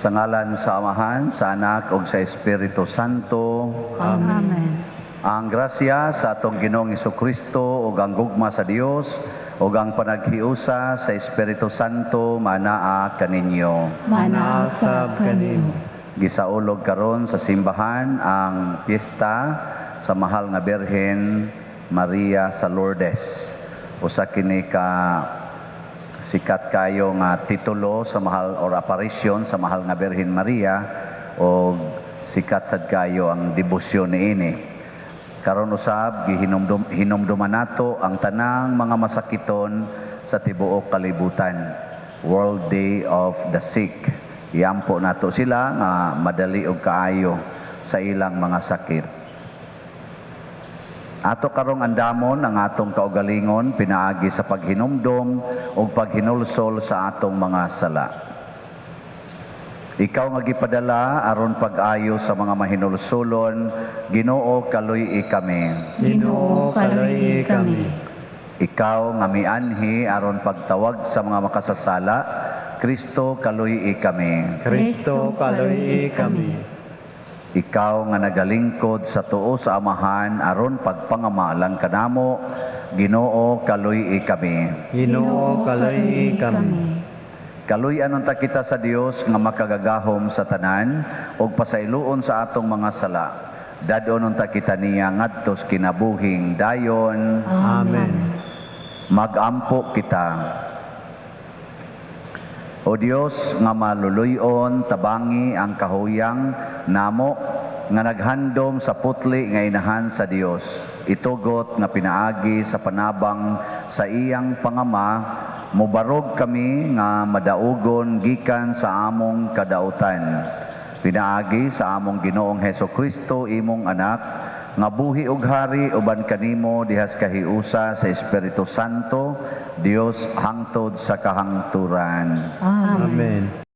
Sa ngalan sa Amahan, sa Anak, ug sa Espiritu Santo. Amen. Ang grasya sa atong Ginoong Jesucristo ug ang gugma sa Dios ug ang panaghiusa sa Espiritu Santo manaa kaninyo. Manasab kanimo. Gisaulog karon sa simbahan ang piyesta sa mahal nga Birhen Maria sa Lourdes. Usa kini ka sikat kayo nga titulo sa mahal or apparition sa mahal nga Birhen Maria o sikat sad kayo ang debosyon niini. Karon usab hinumduman nato ang tanang mga masakiton sa tibuok kalibutan. World Day of the Sick. Iampo nato sila nga madali og kaayo sa ilang mga sakit. Ato karong andamon ang atong kaugalingon pinaagi sa paghinumdom o paghinulsol sa atong mga sala. Ikaw nga gipadala aron pag-ayo sa mga mahinulsolon, Ginoo kaluy kami. Ginoo kaluy kami. Ikaw nga mianhi aron pagtawag sa mga makasasala, Kristo kaluy kami. Kristo kaluy kami. Ikaw nga nagalingkod sa tuo sa Amahan aron pagpangamalang kanamo, Ginoo kaluy kami. Ginoo kaluy kami. Kaluy anon ta kita sa Dios nga makagagahom sa tanan ug pasayloon sa atong mga sala. Dadon ta kita niya ngadtos kinabuhing dayon. Amen. Magampo kita. O Dios nga maluluyon, tabangi ang kahuyang namo nga naghandom sa putli nga inahan sa Dios. Itugot nga pinaagi sa panabang sa iyang pangama, mubarog kami nga madaugon gikan sa among kadautan. Pinaagi sa among Ginoong Hesukristo imong anak, nga buhi ug hari uban kanimo dihas kahiusa sa Espiritu Santo, Dios hangtod sa kahangturan. Amen.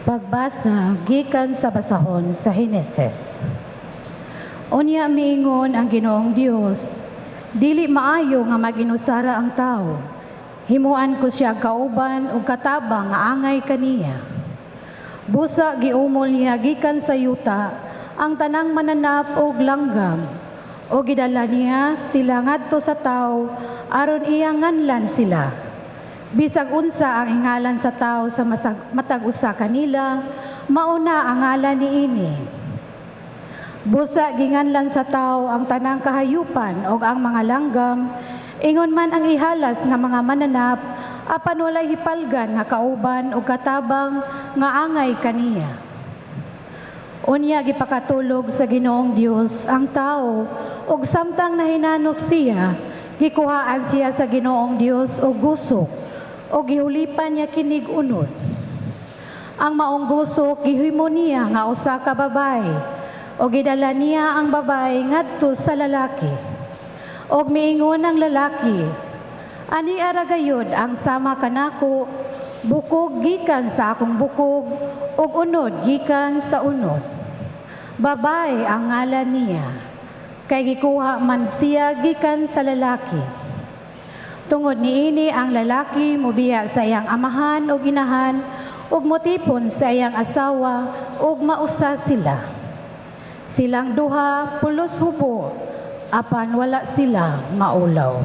Pagbasa gikan sa basahon sa Heneses. Unya miingon ang Ginoong Dios, dili maayo nga maginusara ang tao. Himuan ko siya kauban ug katabang nga angay kaniya. Busa giumol niya gikan sa yuta ang tanang mananap ug langgam. O gidala niya sila ngadto sa tao aron iyang nganlan sila. Bisag unsa ang ingalan sa tao sa matag usa kanila, mauna ang ngalan niini. Busa ginganlan sa tao ang tanang kahayupan ug ang mga langgam, ingon man ang ihalas nga mga mananap, apan walay hipalgan nga kauban ug katabang nga angay kaniya. Unya gipakatulog sa Ginoong Dios ang tao ug samtang nahinanok siya, gikuhaan siya sa Ginoong Dios og gusok o gihulipan niya kinig unod. Ang maong gusok gihimo niya nga usa ka babae o gidala niya ang babae ngadto sa lalaki. Og miingon ang lalaki, ani ara gayud ang sama kanako, bukog gikan sa akong bukog ug unod gikan sa unod. Babae ang ngalan niya, kay gikuha man siya gikan sa lalaki. Tungod niini ang lalaki mubiya sa iyang amahan o inahan ug motipon sa iyang asawa ug mausa sila. Silang duha pulos hubo apan wala sila maulaw.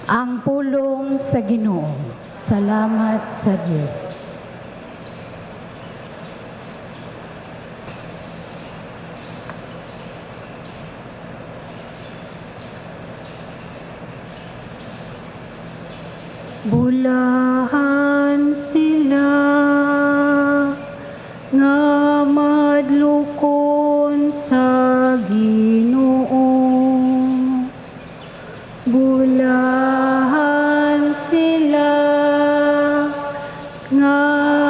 Ang pulong sa Ginoo. Salamat sa Dios. Bulahan sila nga madlukon sa Ginoo. Bulahan sila nga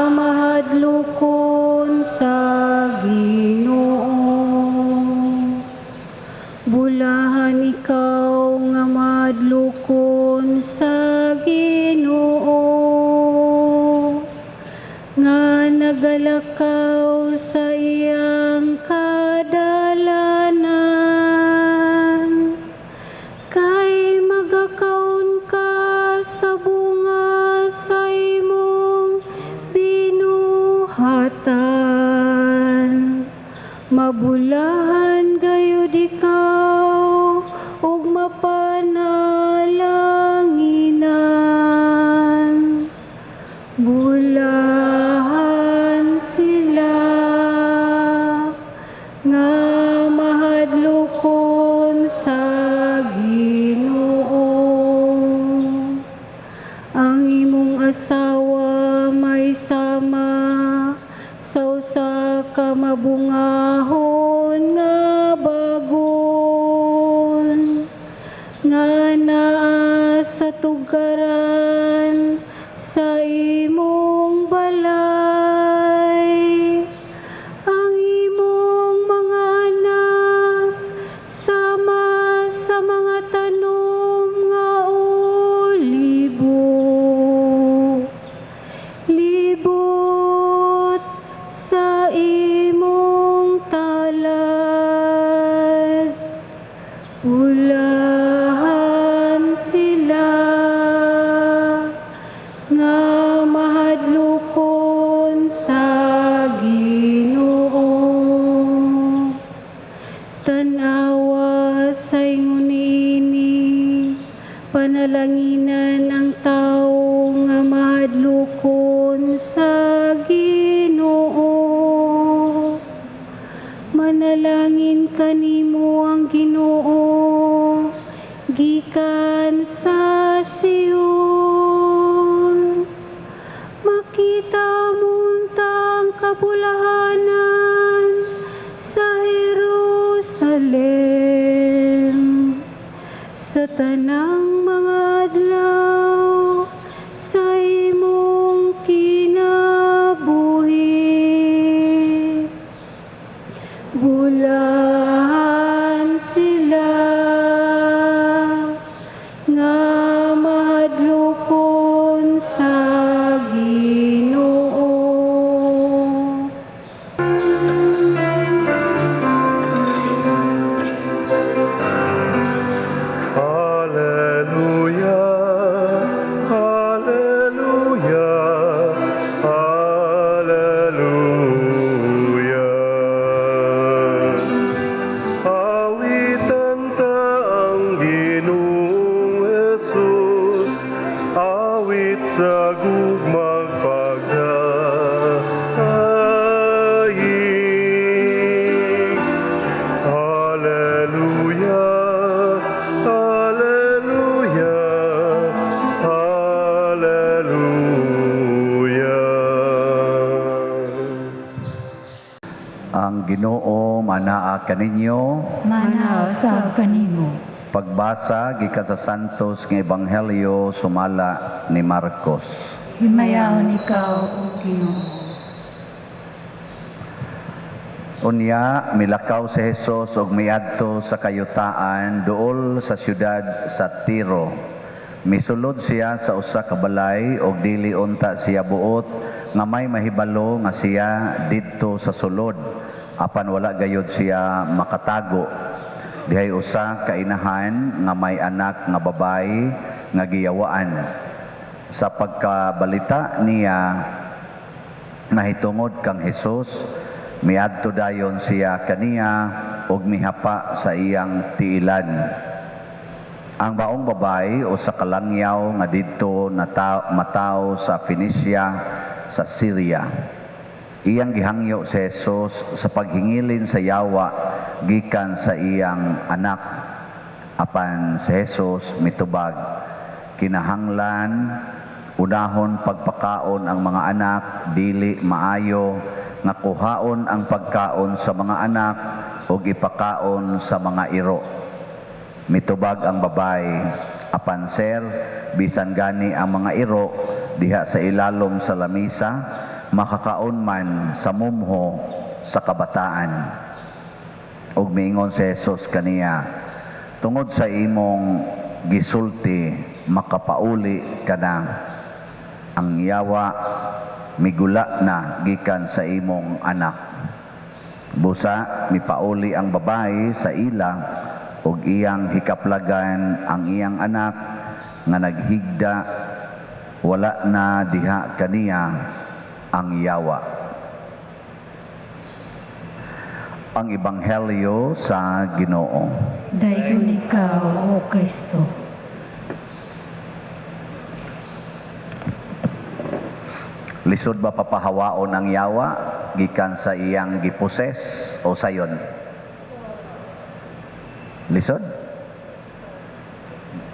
madlukon sa Ginoo. Bulahan ikaw nga madlukon sa Ginoo, nga nagalakaw sa iyang kadalanan. Bulahan gayud ikaw ug mapanalanginan. Bulahan sila nga mahadlokon sa Ginoo. Ang imong asawa may sama sa usa ka mabungahon nga bagon nga naa sa tugaran sa imong balay. Ang imong mga anak sama sa mga tanom nga olibo. Libot sa imong talad. Ulahan sila nga mahadlokon sa Ginoo. Tanawa sa ingon ini, panalanginan ang tao nga mahadlokon sa Ginoo. Manalangin kanimo ang Ginoo gikan sa Sion. Makita munta ang kabulahanan sa Jerusalem. Sa tanang mga adlaw sa imong kinabuhi. Bulahan sila nga mahadlokon sa Ginoo. Hallelujah, hallelujah, hallelujah. Awitan ta ang Ginoong Jesus, awit sa gugmang pagdaing. Hallelujah, hallelujah, hallelujah. Ang Ginoo manaa kaninyo. Manaw sa kanimo. Pagbasa gikan sa Santos nga Ebanghelyo sumala ni Marcos. Himayaon ikaw, O Ginoo. Unya milakaw si Jesus og miadto sa kayutaan duol sa siyudad sa Tiro. Misulod siya sa usa ka balay og dili unta siya buot nga may mahibalo nga siya didto sa sulod apan wala gayud siya makatago. Dihay usa ka inahan nga may anak nga babayi nga giyawaan. Sa pagkabalita niya nahitungod kang Jesus, miadto dayon siya kaniya og mihapa sa iyang tiilan. Ang baong babae o sa kalangyaw nga didto mataw sa Phoenicia sa Syria. Iyang gihangyo si Jesus sa paghingilin sa yawa gikan sa iyang anak. Apan si Jesus mitubag, kinahanglan unahon pagpakaon ang mga anak, dili maayo nga kuhaon ang pagkaon sa mga anak o ipakaon sa mga iro. Mitubag ang babae, apan sir, bisan gani ang mga iro diha sa ilalom sa lamisa, makakaon man sa mumho sa kabataan. Og miingon si Jesus kaniya, tungod sa imong gisulti, makapauli ka na. Ang yawa migula na gikan sa imong anak. Busa mipauli ang babae sa ila ug iyang hikaplagan ang iyang anak nga naghigda, wala na diha kaniya ang yawa. ang Ebanghelyo sa Ginoo. Dayon ikaw, O Kristo. Lisod ba papahawaon ang yawa gikan sa iyang giposes o sayon? Lisod?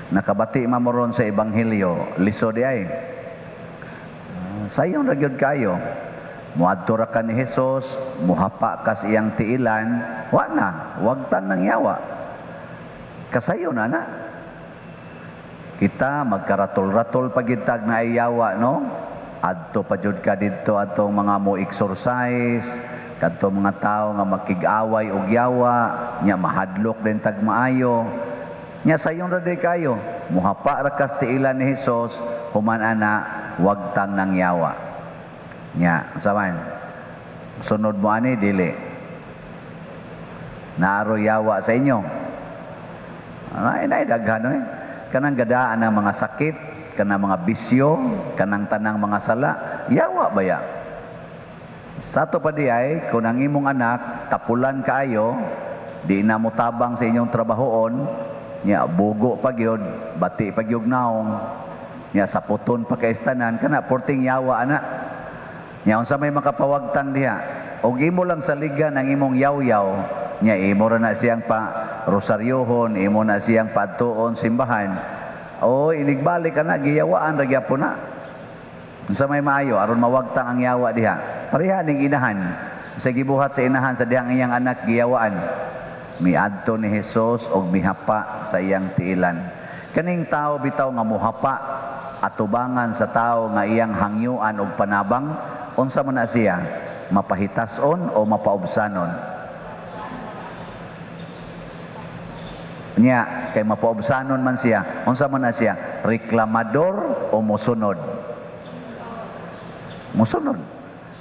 Nakabati mamoron sa Ebanghelyo, lisod ay. Sayon ra gyud kayo. Muadto ra ka ni Hesus, muhapa ka sa iyang tiilan, wa na, wag tang nang yawa. Kasayon na. Kita magkaratol-ratol pagitag na ayawa, no? Adto pa jud ka didto atong mga mo exercise, kadto mga tao nga makig-away og yawa, nya mahadlok din tag maayo. Nya sayon ra day kayo, muhapa ra ka sa tiilan ni Hesus, human ana, wag tang nang yawa. Nya, saman, sunod mo ani, dili. Naaro yawa sa inyo. Ay, daghan, kanang gadaan ng mga sakit, kanang mga bisyo, kanang tanang mga sala, yawa ba ya? Sa to pa di ay, kung ang imong anak, tapulan kaayo, di na mo tabang sa inyong trabahoon, nya, bugo pa gyud, bati pa gyud naong, nya, saputon pa kaistanan, kana, porting yawa, anak. Nya unsa may makapawagtang diha, og imo lang saligan ang imong yaw-yaw, nya imo ra na siyang pa rosaryohon, imo na siyang padtuon simbahan. O inigbalik ana giyawaan ra gyapon na. Unsa may maayo aron mawagtang ang yawa diha. Pareha ning inahan. Sa gibuhat sa inahan sa dihang iyang anak giyawaan. Miadto ni Hesus og mihapa sa iyang tiilan. Kaning tao bitaw nga muhapa atubangan sa tao nga iyang hangyuan og panabang, unsa man na siya, mapahitason o mapaubsanon? Nya kay mapaubsanon man siya, unsa man na siya, reklamador o mosunod? Mosunod.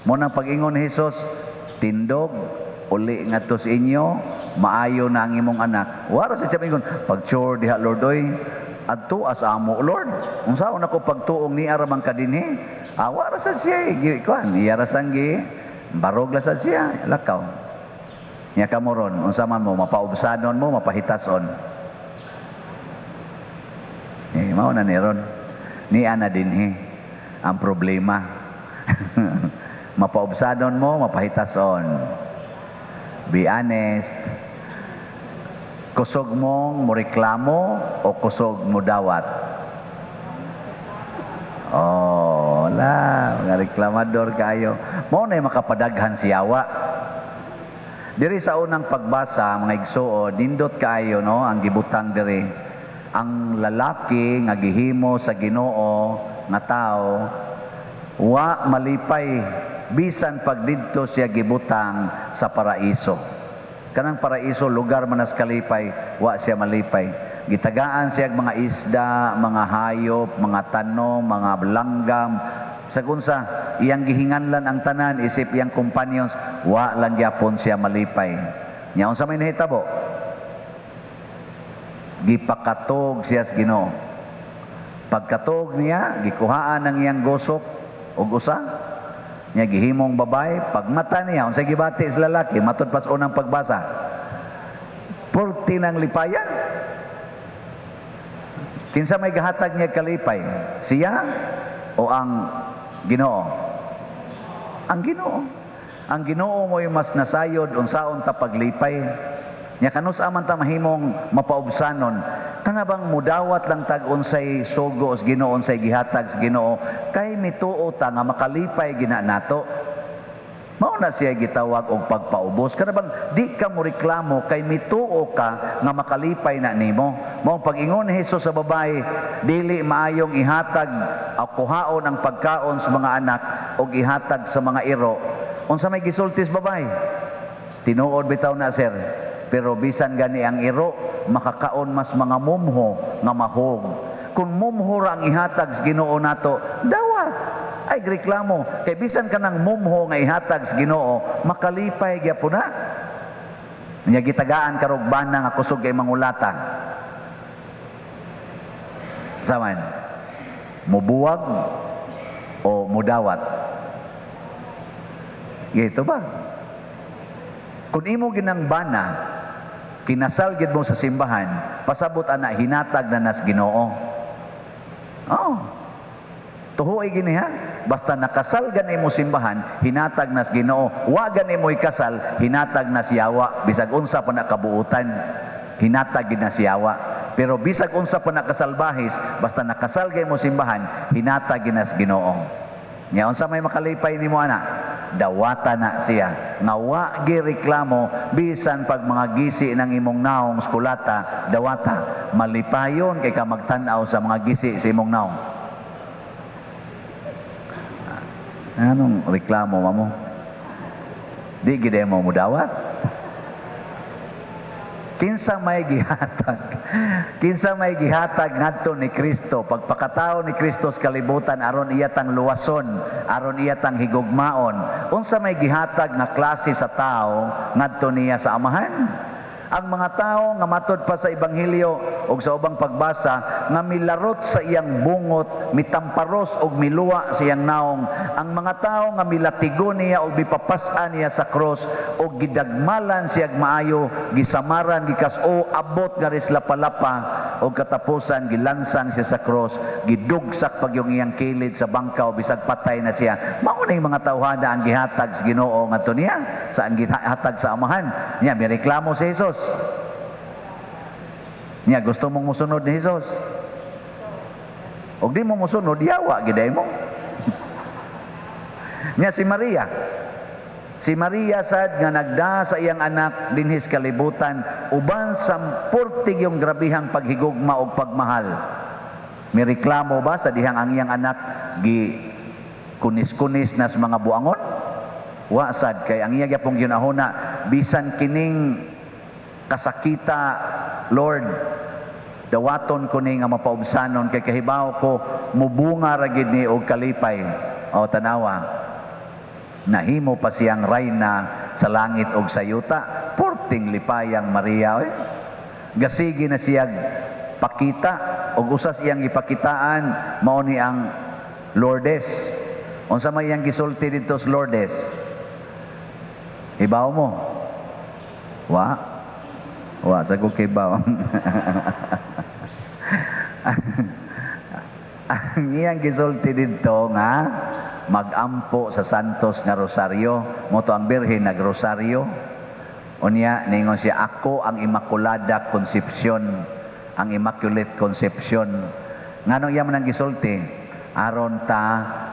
Mo nang pag-ingon ni Hesus, tindog uli ngadto sa inyo, maayo na ang imong anak. Wala sa ingon, pag-chore diha Lord oy, adto as amo Lord. Unsaon ako pagtuong ni aramang kadinhi? Awa ra sad siya, kuan, iya ra sanggi, barog la sad siya, lakaw. Nya kamoron, unsa man mo mapaubsanon mo, mapahitason. Mao na ni ron. Ni ana dinhi ang problema. Mapaubsanon mo, mapahitason. Be honest. Kusog mong mo reklamo o kusog mo dawat? Oh, wala, mga reklamador kayo. Mao na makapadaghan si yawa. Diri sa unang pagbasa, mga igsuon, nindot kayo, no, ang gibutang diri. Ang lalaki nga gihimo sa Ginoo nga tao, wa malipay bisan pag didto siya gibutang sa paraiso. Kanang paraiso lugar manas kalipay, wa siya malipay. Gitagaan siya mga isda, mga hayop, mga tanom, mga langgam. Sagun sa iyang gihinganlan ang tanan, isip iyang companions, wa lang gyapon siya malipay. Nya unsa may nahitabo? Gipakatog siya sa Ginoo. Pagkatog niya, gikuhaan ang iyang gosok og usa. Nya gihimong babay, pagmata niya unsa gibati sa lalaki, matud pas unang pagbasa. Porti ng lipayan. Kinsa may gahatag niya kalipay? Siya o ang Ginoo? Ang Ginoo. Ang Ginoo mo yung mas nasayod unsaon ta paglipay. Nya kanusa man ta mahimong mapaubsanon, kana bang mudawat lang tag unsay sugo sa Ginoo, unsay gihatag sa Ginoo, kay mituo ta nga makalipay gina nato. Mao na siya gitawag og pagpaubos. Kana bang di ka mo reklamo kay mituo ka nga makalipay na nimo. Mao pag-ingon ni Hesus sa babae, dili maayong ihatag o kuhaon ang pagkaon sa mga anak o ihatag sa mga iro. Unsa may gisultis babae? Tinuod bitaw na sir. Pero bisan gani ang iro, makakaon mas mga mumho nga mahog. Kung mumho ra ang ihatag sa Ginoo nato, dawat. Ay reklamo kay bisan kanang mumho nga ihatag sa Ginoo, makalipay gyapon na. Nya gitagaan karog bana nga kusog kay mangulata. Saman, mubuwag o mudawat? Gito ba? Kung imo ginang bana, kinasal gid mo sa simbahan, pasabot ana hinatag na nas Ginoo. Oh. Tuhoy gini ha. Basta nakasal ganay mo simbahan, hinatag nas Ginoo. Wa ganay mo ikasal, hinatag nas yawa. Bisag unsa pa nakabuutan, hinatag gid nas yawa. Pero bisag unsa pa nakasalbahis, basta nakasal gay mo simbahan, hinatag gid nas Ginoo. Nya unsa may makalipay nimo ana? Dawata na siya. Nga wa gi reklamo bisan pag mga gisi ng imong naong skulata, dawata. Malipayon kay ka magtan-aw sa mga gisi sa imong naong. Anong reklamo mo? Di gid mo mudawat. Kinsa may gihatag ngadto ni Kristo, pagpakatao ni Kristo sa kalibutan aron iya tang luwason, aron iya tang higugmaon. Unsa may gihatag nga klase sa tao ngadto niya sa amahan? Ang mga tao nga matud pa sa ebanghelyo ug sa ubang pagbasa nga milarot sa iyang bungot, mitamparos ug miluwa sa iyang naong. Ang mga tao nga milatigon niya ug mipapas-an niya sa cross ug gidagmalan siya maayo, gisamaran, gikas-o, abot nga rislapalapa ug katapusan gilansang siya sa cross, gidugsak pag yung iyang kilid sa bangkaw bisag patay na siya. Mao na yung mga tawhana ang gihatag sa Ginoo ngadto niya, sa ang gihatag sa amahan. Nya may reklamo si Jesus. Nya gusto mong musunod ni Jesus. Og di mo musunod, yawa giday mo. Nya si Maria. Si Maria sad nga nagda sa iyang anak dinhis kalibutan uban sa purtig yung grabihang paghigugma og pagmahal. May reklamo ba sa dihang ang iyang anak gi kunis-kunis nas mga buangon? Wa sad kay ang iya gyapong ginahuna bisan kining kasakita, Lord, dawaton ko ni nga mapaubsanon kay kahibaw ko mubunga ra gid ni og kalipay. O tanawa, nahimo pa siyang rayna sa langit og sa yuta, porting lipayang Maria. Gasigi na siyag pakita og usas iyang gipakitaan mao ni ang Lourdes. Unsa may iyang gisulti dito sa Lourdes? Hibaw mo? Wa sa ko kay baw. Ang iyang gisulti dito nga magampo sa santos nga rosaryo. Moto ang birhen nagrosaryo. Unya ningon siya, ako ang Immaculada Concepcion, ang Immaculate Conception. Nganong iya man ang gisulti? Aron ta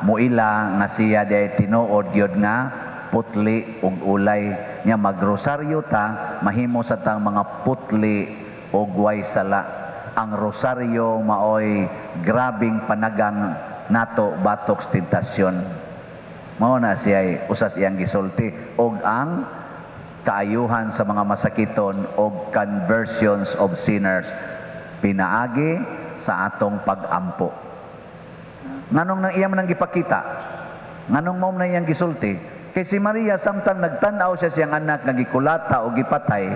muila nga siya day tinuod gyud nga putli ug ulay. Nya magrosaryo ta, mahimo sa tang mga putli o guway sala. Ang rosaryo maoy grabing panagang nato batok tentasyon. Mao na siya usas iyang gisulti og ang kaayuhan sa mga masakiton og conversions of sinners pinaagi sa atong pag-ampo. Nganong nang iya man ang gipakita? Nganong mao na iyang gisulti? Kay si Maria, samtang nagtanaw siya siyang anak, nagikulata o gipatay,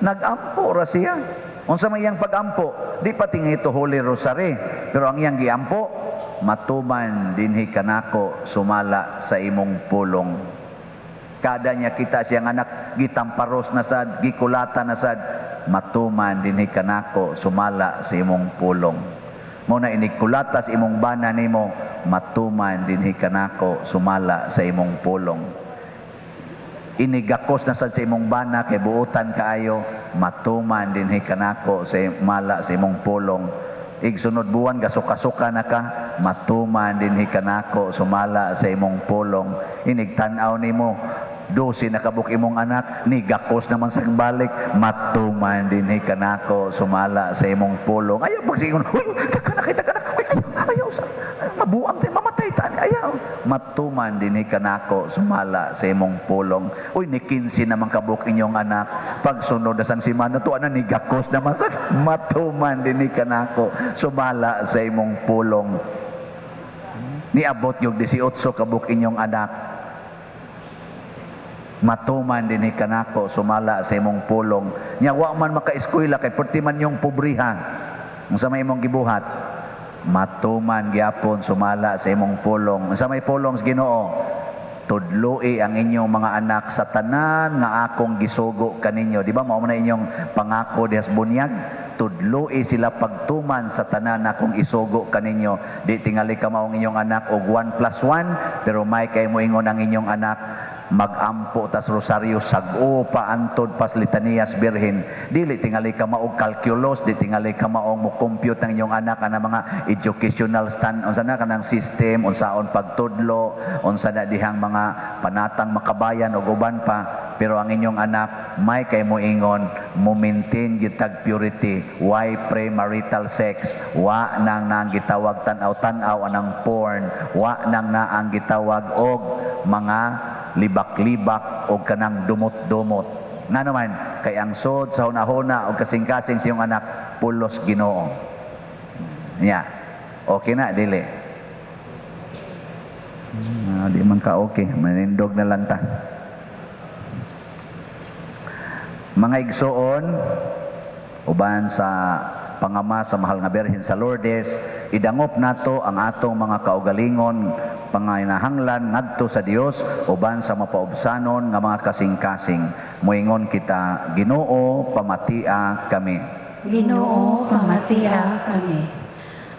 nagampo ra siya. Unsa may iyang pagampo? Di pa tingito Holy Rosary. Pero ang iyang giampo, matuman dinhi kanako sumala sa imong pulong. Kada niya kita siyang anak, gitamparos na sad, gikulata na sad, matuman dinhi kanako sumala sa imong pulong. Muna inikulata sa imong bana nimo, matuman dinhi kanako sumala sa imong pulong. Inigakos na sad sa imong bana kay buutan kaayo, matuman dinhi kanako sa mala sa imong pulong. Igsunod buwan gasuka-suka na ka, matuman dinhi kanako sumala sa imong pulong. Inigtan-aw nimo 12 na kabuk imong anak, ni gakos naman sa balik, matuman dinhi kanako sumala sa imong pulong. Ayaw pagsingon, uy, taka na, uy, ayaw sa mabuang tayo, mamatay tayo, ayaw. Matuman dinhi kanako sumala sa imong pulong. Uy, ni 15 naman kabuk inyong anak, pagsunod na sang simana to, ni gakos naman sa matuman dinhi kanako sumala sa imong pulong. Niabot yung 18 kabuk inyong anak, matuman dinhi kanako sumala sa imong pulong. Nya wa man maka-eskwela kay perti man yung pobriha. Unsa may imong gibuhat? Matuman gyapon sumala sa imong pulong. Unsa may pulong sa Ginoo? tudloi ang inyong mga anak sa tanan nga akong gisugo kaninyo. Di ba mao na inyong pangako dihas bunyag? Tudloi sila pagtuman sa tanan na akong isugo kaninyo. Di tingali ka maong inyong anak og 1 plus 1, pero may kay mo ingon ang inyong anak magampo tas rosaryo sag-o pa antod pas litanias birhen. Dili tingali ka maog calculus, di tingali ka maong mo compute ang inyong anak ana mga educational stand unsa na kanang system, unsaon pagtudlo, unsa na dihang mga panatang makabayan ug uban pa. Pero ang inyong anak may kay mo ingon mo maintain gitag purity, why premarital sex, wa nang nang gitawag tan-aw anang porn, wa nang naang gitawag og mga libak-libak o kanang dumot-dumot. Nga naman, kay ang sod sa hunahuna o kasing-kasing tiyong anak, pulos Ginoo. Nya, okay na, dili. Di man ka okay, manindog na lang ta. Mga igsoon, uban sa pangama sa mahal nga Birhen sa Lourdes, idangop nato ang atong mga kaugalingon panginahanglan ngadto sa Dios uban sa mapaubsanon nga mga kasing-kasing. Moingon kita, Ginoo pamatia kami. Ginoo pamatia kami.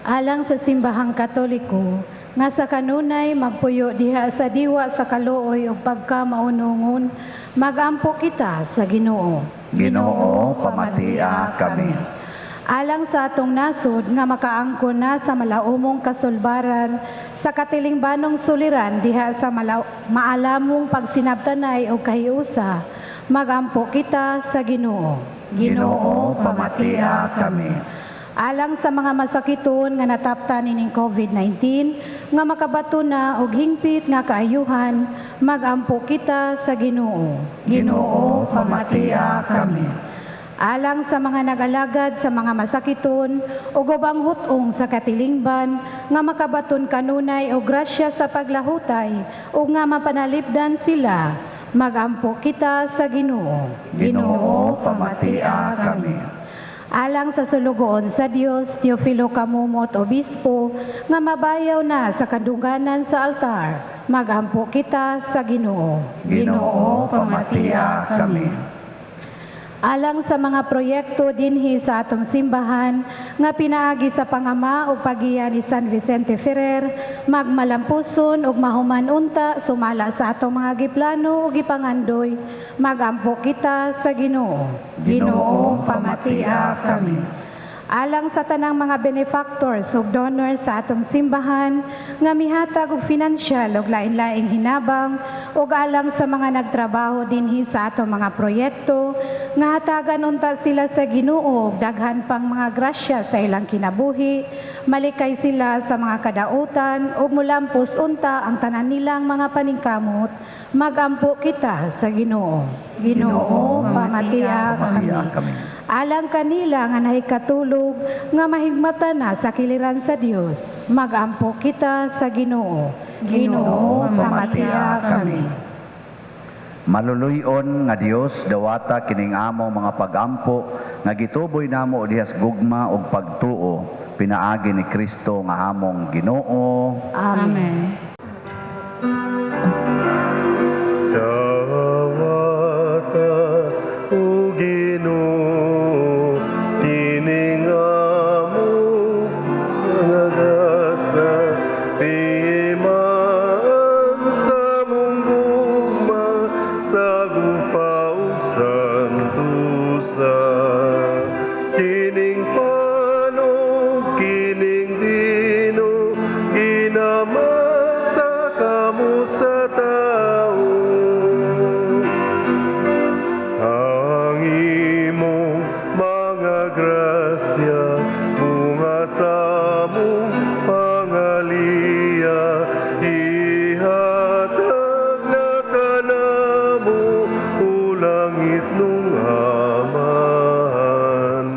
Alang sa simbahang Katoliko nga sa kanunay magpuyo diha sa diwa sa kaluoy ug pagkamaunungon, magampo kita sa Ginoo. Ginoo pamatia kami. Alang sa atong nasod nga makaangkon na sa malaumong kasulbaran sa katilingbanong suliran diha sa maalamong pagsinabtanay o kahiusa, magampo kita sa Ginoo. Ginoo pamatia kami. Alang sa mga masakiton nga nataptan ining COVID-19 nga makabato na og hingpit nga kaayuhan, magampo kita sa Ginoo. Ginoo pamatia kami. Alang sa mga nag-alagad sa mga masakiton o ubang hutong sa katilingban nga makabaton kanunay o grasya sa paglahutay o nga mapanalipdan sila, magampo kita sa Ginoo. Ginoo pamatia kami. Alang sa sulugoon sa Dios, Teofilo Kamumot, Obispo, nga mabayaw na sa kadungganan sa altar, magampo kita sa Ginoo. Ginoo pamatia kami. Alang sa mga proyekto dinhi sa atong simbahan nga pinaagi sa pangama o pagiya ni San Vicente Ferrer, magmalampuson ug mahuman unta sumala sa atong mga giplano ug gipangandoy, magampo kita sa Ginoo. Ginoo pamatia kami. Alang sa tanang mga benefactors ug donors sa atong simbahan nga mihatag og finansyal ug lain-laing hinabang ug alang sa mga nagtrabaho dinhi sa atong mga proyekto nga hatagan unta sila sa Ginoo ug daghan pang mga grasya sa ilang kinabuhi, malikay sila sa mga kadautan ug mulampos unta ang tanan nilang mga paningkamot, magampo kita sa Ginoo. Ginoo pamatia kami. Alang kanila nga nahikatulog nga mahigmatan na sa kiliran sa Dios, magampo kita sa Ginoo. Ginoo pamatia kami. Maluluyon nga Dios dawata kining among mga pagampo nga gituboy namo dihas gugma ug pagtuo, pinaagi ni Kristo nga among Ginoo. Amen. Dawata o Ginoo, kining among mga dasa, piman sa mong gugma, sa gupa ug santusa. Kining panog, kining dino, ginamasa kamo sa tao. Ang imong mga grasya, bunga sa mong pangaliya, ihatag na kanamo ulangit nung amahan.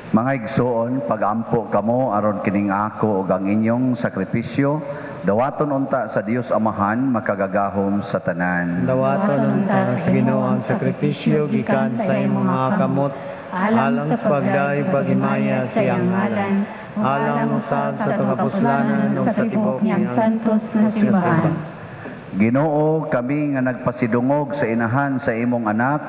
Mga igsoon, pagampo kamo aron kining ako ug ang inyong sakripisyo, dawaton unta sa Dios Amahan makagagahom sa tanan. Dawaton unta sa Ginoo ang sakripisyo gikan sa imong mga kamot, alang sa pagdayo paghimaya sa iyang ngalan, alang usab sa kapuslanan ug sa tibuok niyang santos nga simbahan. Ginoo, kami nga nagpasidungog sa inahan sa imong anak,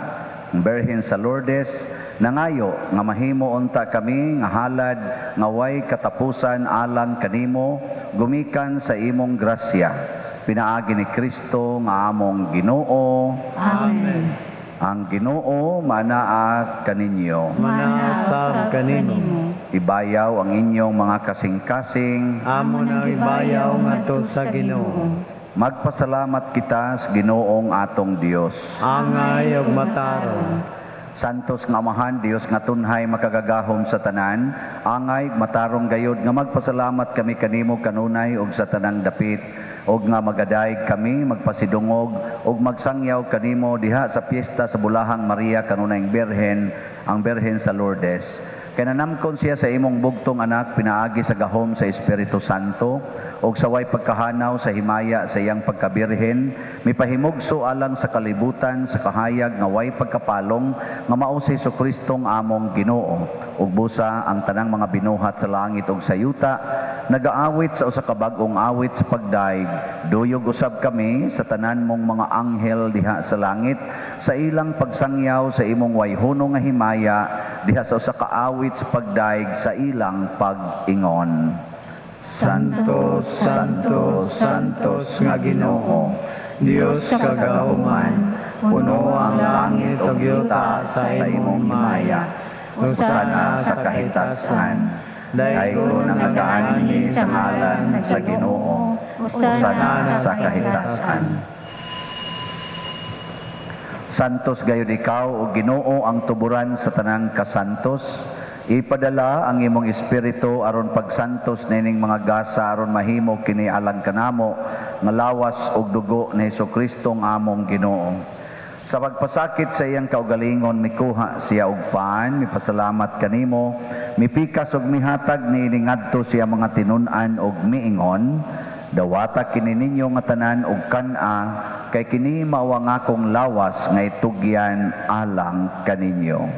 ang Birhen sa Lourdes, nangayo nga mahimo unta kami nga halad nga way katapusan alang kanimo gumikan sa imong grasya. Pinaagi ni Kristo nga among Ginoo. Amen. Ang Ginoo manaa kaninyo. Manasab kanimo. Ibayaw ang inyong mga kasing-kasing. Amo na ibayaw ngadto sa Ginoo. Magpasalamat kita sa Ginoong atong Dios. Angay ug matarong. Santos nga Amahan, Dios nga tunhay makagagahom sa tanan, angay matarong gayod nga magpasalamat kami kanimo kanunay ug sa tanang dapit, ug nga magadayeg kami magpasidungog ug magsangyaw kanimo diha sa piyesta sa Bulahang Maria kanunayng Birhen, ang Birhen sa Lourdes. Kay nanamkon siya sa imong bugtong anak pinaagi sa gahom sa Espiritu Santo ug sa way pagkahanaw sa himaya sa iyang pagkabirhen, mipahimugso alang sa kalibutan sa kahayag nga way pagkapalong nga mao si Jesucristo nga among Ginoo. Ug busa ang tanang mga binuhat sa langit ug sa yuta nagaawit sa usa ka bag-ong awit sa pagdaig. Duyog usab kami sa tanan mong mga anghel diha sa langit sa ilang pagsangyaw sa imong wayhuno nga himaya diha sa usa ka awit sa pagdaig sa ilang pag-ingon. Santos, Santos, Santos nga Ginoo, Dios kagahuman, puno ang langit ug yuta sa imong himaya. Usana sa kahitasan, daygo nangagaanhi sa ngalan sa Ginoo. Usana sa kahitasan. Santos gayud ikaw o Ginoo ang tuburan sa tanang kasantos. Ipadala ang imong espiritu aron pagsantos nining mga gasa aron mahimo kini alang kanamo nga lawas ug dugo ni Jesucristo ang among Ginoo. Sa pagpasakit sa iyang kaugalingon mikuha siya og paan, mipasalamat kanimo, mipikas ug mihatag niini ngadto siya mga tinun-an ug miingon, dawata kini ninyo nga tanan ug kan-a kay kini mao ang akong lawas nga itugyan alang kaninyo.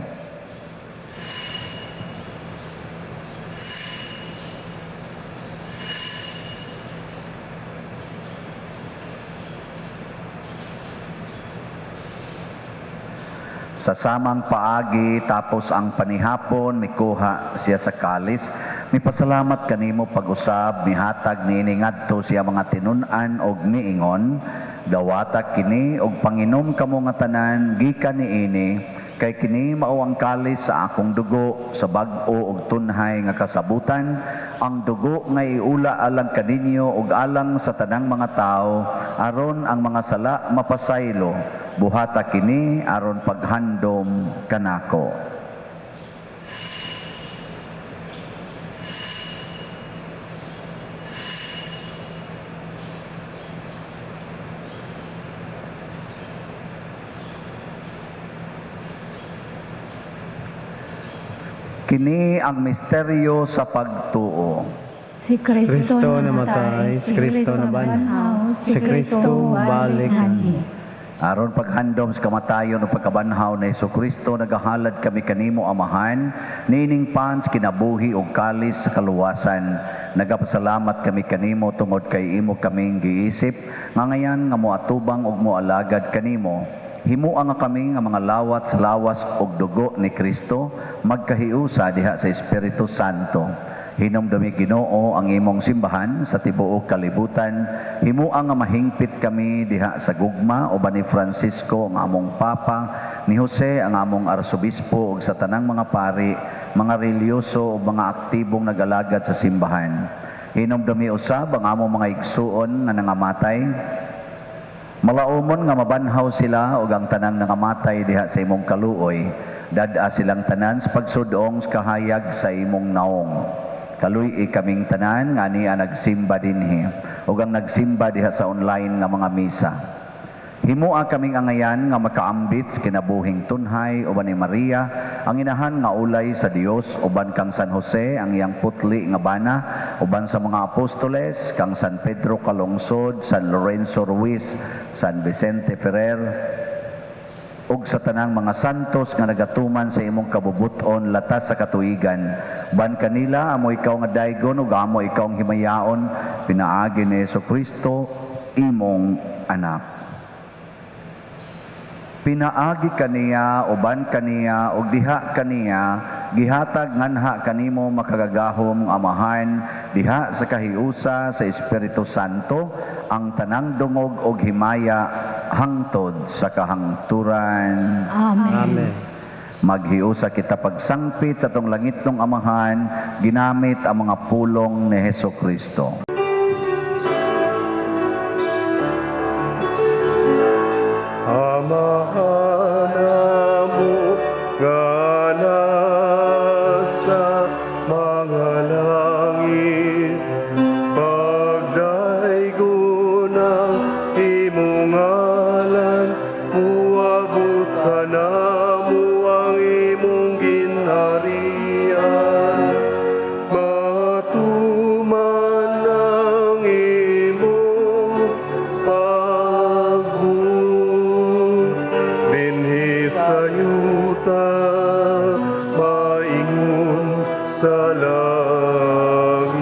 Sa samang paagi tapos ang panihapon mikuha siya sa kalis, mipasalamat kanimo pag-usab mihatag niini ngadto siya mga tinun-an og miingon, dawata kini og panginom kamo nga tanan gikan niini kay kini mao ang kalis sa akong dugo sa bag-o ug tunhay nga kasabutan, ang dugo nga iula alang kaninyo ug alang sa tanang mga tao aron ang mga sala mapasaylo. Buhata kini aron paghandom kanako. Kini ang misteryo sa pagtuo. Si Kristo namatay, si Kristo nabanhaw, si Kristo balik. Aron paghandom sa kamatayon o pagkabanhaw na Jesucristo, nagahalad kami kanimo Amahan, nining pans kinabuhi o kalis sa kaluwasan. Nagapasalamat kami kanimo tungod kay imo kaming giisip, nga ngayan nga moatubang og moalagad kanimo. Himuang nga kami nga mga lawat sa lawas og dugo ni Kristo, magkahiusa diha sa Espiritu Santo. Hinumdumi Ginoo ang imong simbahan sa tibuok kalibutan. Himuang nga mahingpit kami diha sa gugma uban ni Francisco ang among Papa, ni Jose ang among Arsobispo ug sa tanang mga pari, mga relyoso ug mga aktibong nag-alagad sa simbahan. Hinumdumi usab ang among mga igsuon nga nangamatay. Malaumon nga mabanhaw sila ug ang tanang nangamatay diha sa imong kaluoy. Dad-a silang tanan sa pagsudong sa kahayag sa imong naong. Kaluy kaming tanan nga niya nagsimba dinhi ug ang nagsimba diha sa online nga mga misa. Himua kaming angayan nga makaambit sa kinabuhing tunhay uban ni Maria, ang inahan nga ulay sa Dios, uban kang San Jose ang iyang putli nga bana, uban sa mga apostoles kang San Pedro Calungsod, San Lorenzo Ruiz, San Vicente Ferrer, ug sa tanang mga santos nga nagatuman sa imong kabubuton latas sa katuigan, Ban kanila, amo ikaw nga daygon, ug amo ikaw ang himayaon, pinaagi ni Jesucristo, imong anak. Pinaagi kaniya, uban kaniya, ug diha kaniya, gihatag nganha kanimo makagagahom amahan, diha sa kahiusa sa Espiritu Santo, ang tanang dungog ug himaya hangtod sa kahangturan. Amen. Amen. Maghiusa kita pagsangpit sa tong langit ng amahan, ginamit ang mga pulong ni Hesukristo. Amahanamu kana sa mga langit, pagdaigo ng imong ngalan, muabot ka na mo ang imong ginharian. Matuman ang imong pagbuot, dinhi sa yuta, maingon sa langit.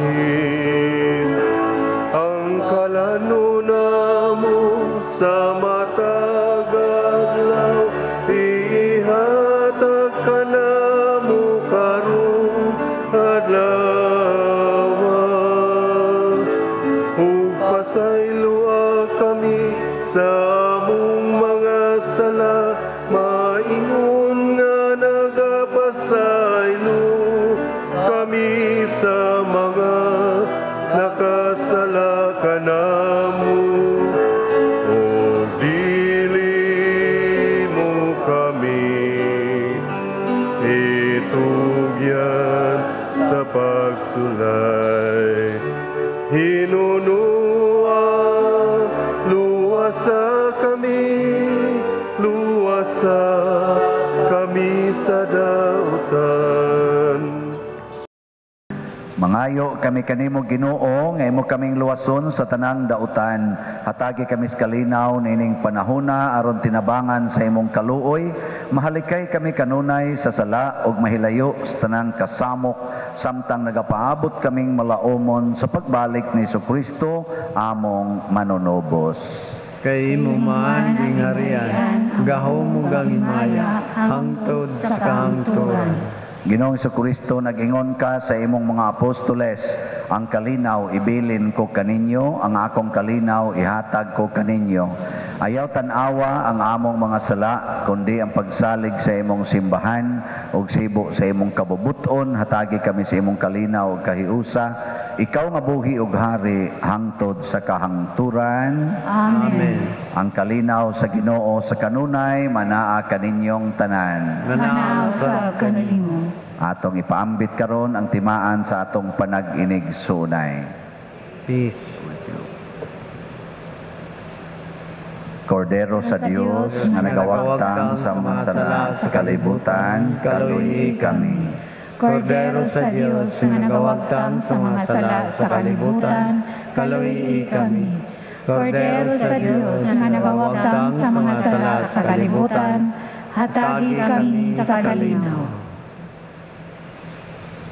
Ang kalanuna mo sa matag adlaw, ihatag ka na mo karong adlaw. Ug pasaylua kami sa among mga sala, maingon nga nagapasaylo kami sa mga nakasala kanamo. O dili mo kami itugyan sa pagsulay. Hinunua, luwasa kami sa dautan. Mangayo kami kanimo Ginoo, nga imo kaming luwason sa tanang dautan. Hatagi kami sa kalinaw nining panahona aron tinabangan sa imong kaluoy. Mahalikay kami kanunay sa sala ug mahilayo sa tanang kasamok, samtang nagapaabot kaming malaumon sa pagbalik ni Jesucristo among manunobos. Kay imo man ding harian, gahom mo gang himaya, hangtod sa kahangturan. Ginoong Jesucristo, nag-ingon ka sa imong mga apostoles, ang kalinaw ibilin ko kaninyo, ang akong kalinaw ihatag ko kaninyo. Ayaw tanawa ang among mga sala, kundi ang pagsalig sa imong simbahan ug sibo sa imong kabubuton. Hatagi kami sa imong kalinaw ug kahiusa. Ikaw nga buhi ug hari hangtod sa kahangturan. Amen. Ang kalinaw sa Ginoo sa kanunay manaa kaninyong tanan. Manaw sa kanimo. Atong ipaambit karon ang timaan sa atong panag-inig sunay. Peace. Kordero sa Dios nga nagawagtang sa mga sala sa kalibutan, kaluhi kami. Kordero sa Diyos nga nagawagtang sa mga sala sa kalibutan, kaluhi kami. Kordero sa Diyos nga nagawagtang sa mga sala sa kalibutan, hatagi kami sa kalinaw.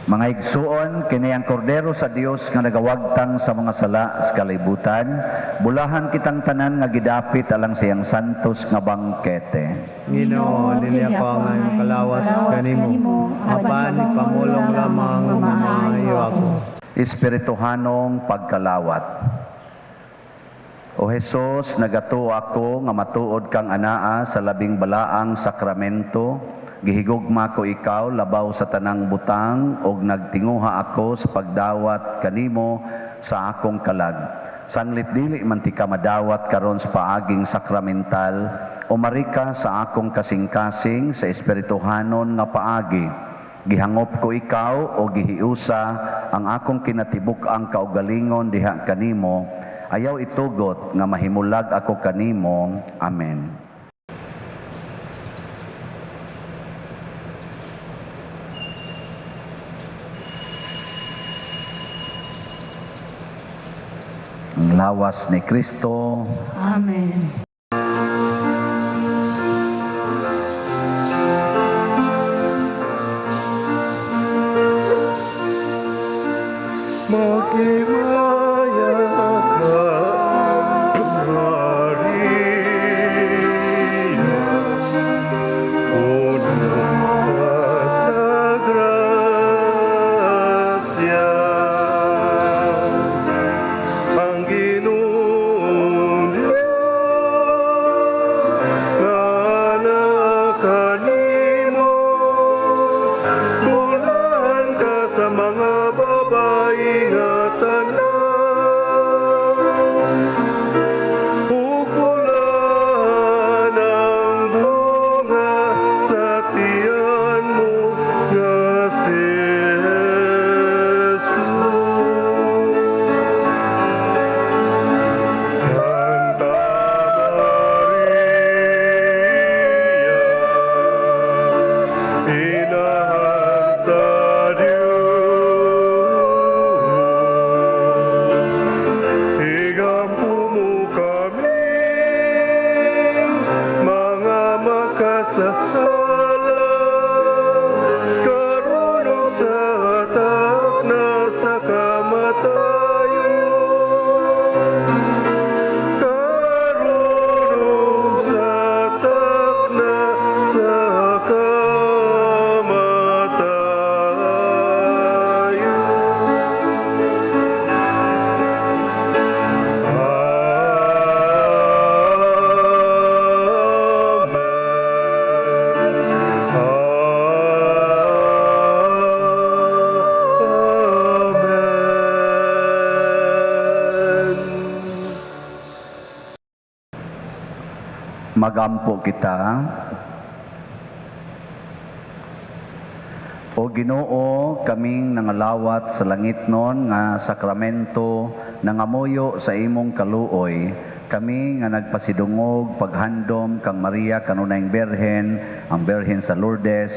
Mga igsuon, kini ang kordero sa Dios nga nagawagtang sa mga sala sa kalibutan, bulahan kitang tanan nga gidapit alang siyang santos nga bangkete. Ginoo, dili ako ang iyong kalawat kanimo, apan ipamulong lamang ang maayo ako. Espirituhanong pagkalawat. O Jesus, nagato ako nga matuod kang anaa sa labing balaang sakramento. Gihigugma ko ikaw labaw sa tanang butang ug nagtinguha ako sa pagdawat kanimo sa akong kalag. Sanglit dili man ti ka madawat karon sa paaging sakramental, umarika sa akong kasing-kasing sa espirituhanon nga paagi. Gihangop ko ikaw o gihiusa ang akong kinatibuk-ang kaugalingon diha kanimo. Ayaw itugot nga mahimulag ako kanimo. Amen. Ang lawas ni Kristo. Amen. Magampo kita. O Ginoo, kaming nangalawat sa langit nun nga sakramento nangamuyo sa imong kaluoy, kami nga nagpasidungog paghandom kang Maria kanunayng Berhen, ang Berhen sa Lourdes,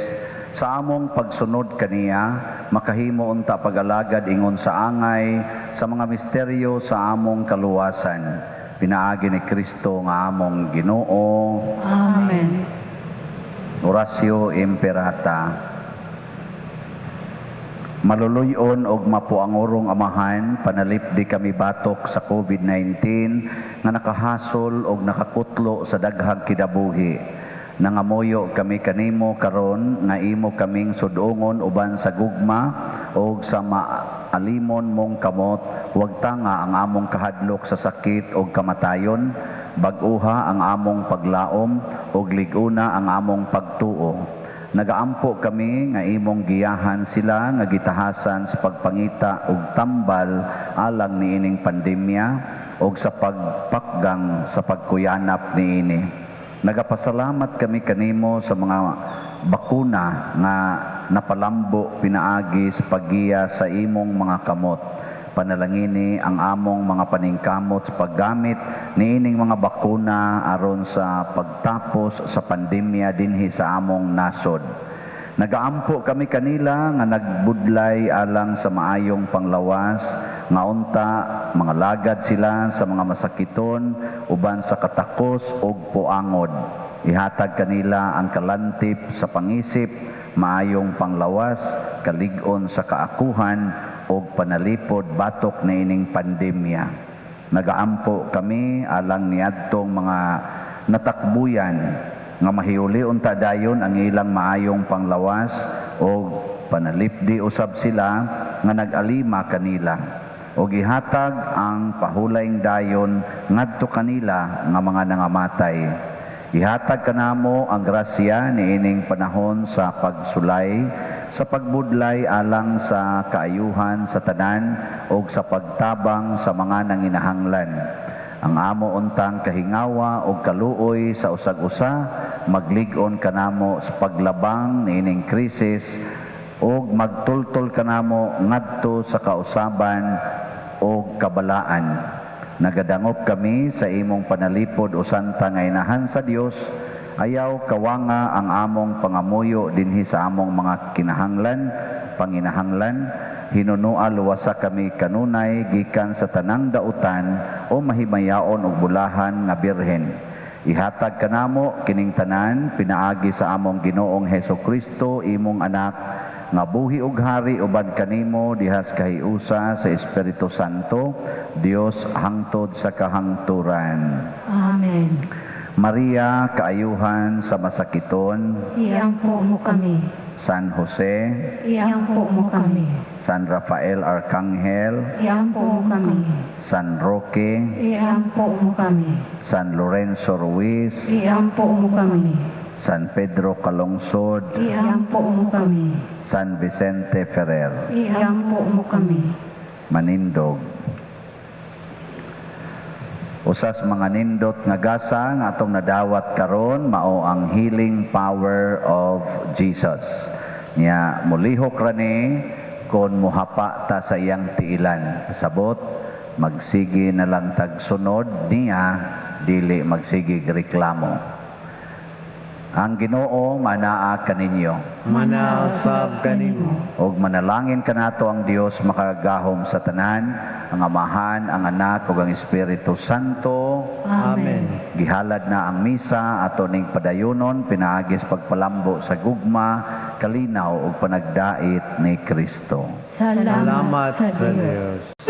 sa among pagsunod kaniya, makahimo unta pag-alagad ingon sa angay sa mga misteryo sa among kaluwasan. Pinaagi ni Kristo nga among Ginoo. Amen. Oratio Imperata. Maluluyon og mapuangorong amahan, panalipdi kami batok sa COVID-19 nga nakahasol og nakakutlo sa daghang kinabuhi. Nangamuyo kami kanimo karon nga imo kaming sudungon uban sa gugma og sa maalimon mong kamot, huwag tanga ang among kahadlok sa sakit og kamatayon, bag-uha ang among paglaom og liguna ang among pagtuo. Nagaampo kami nga imong giyahan sila nga gitahasan sa pagpangita og tambal alang niining pandemya og sa pagpakgang sa pagkuyanap niini. Nagapasalamat kami kanimo sa mga bakuna nga napalambo pinaagi sa paggiya sa imong mga kamot. Panalangini ang among mga paningkamot sa paggamit niining mga bakuna aron sa pagtapos sa pandemya dinhi sa among nasod. Nagaampo kami kanila nga nagbudlay alang sa maayong panglawas nga unta mga lagad sila sa mga masakiton uban sa katakos ug puangod. Ihatag kanila ang kalantip sa pangisip, maayong panglawas, kalig-on sa kaakuhan o panalipod batok na ining pandemya. Nagaampo kami alang niadtong mga natakbuyan nga mahiuli unta dayon ang ilang maayong panglawas o panalipdi usab sila nga nag-alima kanila. O gihatag ang pahulayng dayon ngadto kanila nga mga nangamatay. Ihatag kanamo ang grasya niining panahon sa pagsulay, sa pagbudlay alang sa kaayuhan sa tanan o sa pagtabang sa mga nanginahanglan. Ang amo untang kahingawa o kaluoy sa usag-usa, maglig-on kanamo sa paglabang niining krisis o magtultol kanamo ngadto sa kausaban o kabalaan. Nagadangop kami sa imong panalipod o santa nga inahan sa Dios, ayaw kawanga ang among pangamuyo dinhi sa among mga panginahanglan, hinunua luwasa kami kanunay gikan sa tanang dautan o mahimayaon og bulahan nga birhen. Ihatag kanamo kining tanan pinaagi sa among Ginoong Hesukristo imong anak nga buhi ug hari uban kanimo dihas kahiusa sa Espiritu Santo, Dios hangtod sa kahangturan. Amen. Maria, kaayuhan sa masakiton. Iampo mo kami. San Jose, Iampo mo kami. San Rafael Arcangel, Iampo mo kami. San Roque, Iampo mo kami. San Lorenzo Ruiz, Iampo mo kami. San Pedro Calungsod, Iampo mo kami. San Vicente Ferrer. Iampo mo kami. Manindog. Usas mga nindot nga gasa nga atong nadawat karon mao ang healing power of Jesus. Nya mulihok rani kon muhapa ta sa iyang tiilan. Sabot magsigi na lang tagsunod niya dili magsigi reklamo. Ang Ginoo manaa kaninyo. Manaasab kanimo. Og manalangin kanato ang Dios makagahom sa tanan, ang Amahan, ang Anak ug ang Espiritu Santo. Amen. Gihalad na ang misa ato ning padayonon pinaagis pagpalambo sa gugma, kalinaw ug panagdait ni Kristo. Salamat Salamat sa sa Diyos. Diyos.